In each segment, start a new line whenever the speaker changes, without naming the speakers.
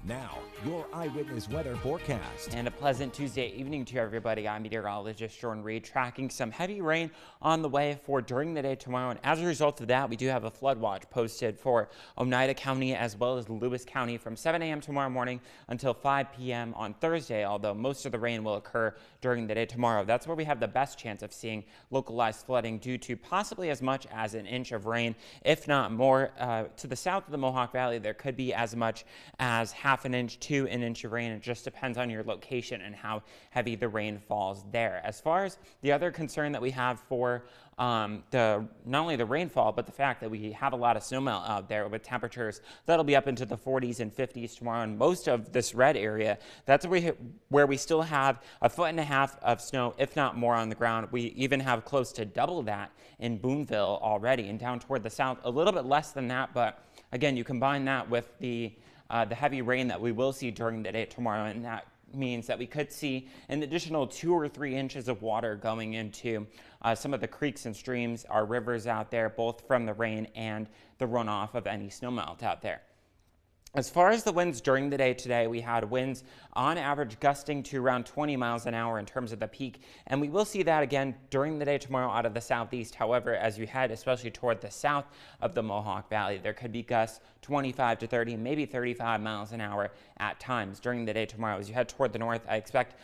Now, your Eyewitness weather forecast.
And a pleasant Tuesday evening to everybody. I'm Meteorologist Jordan Reed, tracking some heavy rain on the way for during the day tomorrow. And as a result of that, we do have a flood watch posted for Oneida County as well as Lewis County from 7 a.m. tomorrow morning until 5 p.m. on Thursday, although most of the rain will occur during the day tomorrow. That's where we have the best chance of seeing localized flooding due to possibly as much as an inch of rain, if not more. To the south of the Mohawk Valley, there could be as much as half an inch to an inch of rain. It just depends on your location and how heavy the rain falls there. As far as the other concern that we have for not only the rainfall, but the fact that we have a lot of snowmelt out there with temperatures that'll be up into the 40s and 50s tomorrow. And most of this red area, that's where we still have 1.5 feet of snow, if not more, on the ground. We even have close to double that in Boonville already, and down toward the south, a little bit less than that. But again, you combine that with the heavy rain that we will see during the day tomorrow, and that means that we could see an additional 2 or 3 inches of water going into some of the creeks and streams, our rivers out there, both from the rain and the runoff of any snowmelt out there. As far as the winds during the day today, we had winds on average gusting to around 20 miles an hour in terms of the peak, and we will see that again during the day tomorrow out of the southeast. However, as you head especially toward the south of the Mohawk Valley, there could be gusts 25 to 30, maybe 35 miles an hour at times during the day tomorrow. As you head toward the north, I expect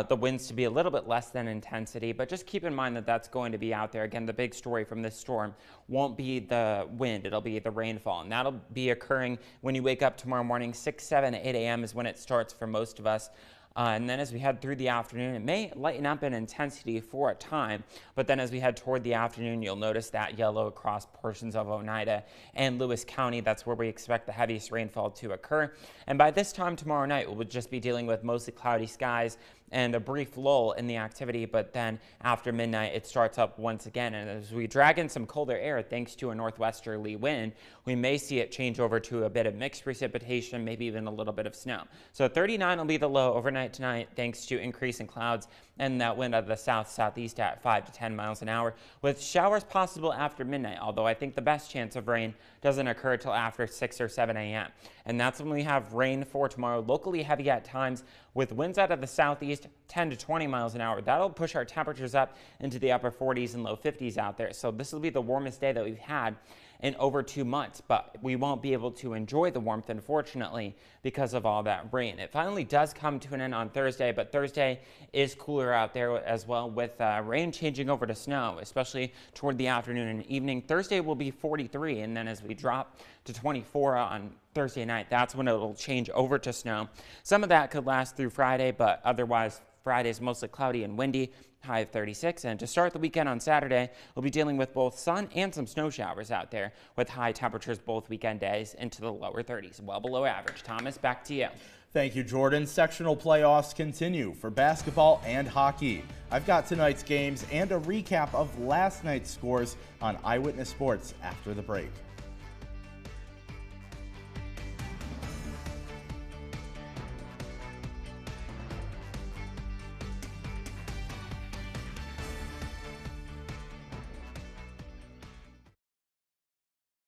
the winds to be a little bit less than intensity, but just keep in mind that that's going to be out there. Again, the big story from this storm won't be the wind, it'll be the rainfall, and that'll be occurring when you wake up tomorrow morning. 6, 7, 8 a.m. is when it starts for most of us. And then as we head through the afternoon, it may lighten up in intensity for a time, but then as we head toward the afternoon, you'll notice that yellow across portions of Oneida and Lewis County. That's where we expect the heaviest rainfall to occur. And by this time tomorrow night, we'll just be dealing with mostly cloudy skies and a brief lull in the activity, but then after midnight, it starts up once again. And as we drag in some colder air, thanks to a northwesterly wind, we may see it change over to a bit of mixed precipitation, maybe even a little bit of snow. So 39 will be the low overnight tonight, thanks to increase in clouds and that wind out of the south-southeast at 5 to 10 miles an hour, with showers possible after midnight, although I think the best chance of rain doesn't occur till after 6 or 7 a.m. And that's when we have rain for tomorrow, locally heavy at times, with winds out of the southeast 10 to 20 miles an hour. That'll push our temperatures up into the upper 40s and low 50s out there. So this will be the warmest day that we've had in over 2 months, but we won't be able to enjoy the warmth, unfortunately, because of all that rain. It finally does come to an end on Thursday, but Thursday is cooler out there as well, with rain changing over to snow, especially toward the afternoon and evening. Thursday will be 43, and then as we drop to 24 on Thursday night, that's when it'll change over to snow. Some of that could last through Friday, but otherwise Friday is mostly cloudy and windy, high of 36. And to start the weekend on Saturday, we'll be dealing with both sun and some snow showers out there, with high temperatures both weekend days into the lower 30s, well below average. Thomas, back to you.
Thank you, Jordan. Sectional playoffs continue for basketball and hockey. I've got tonight's games and a recap of last night's scores on Eyewitness Sports after the break.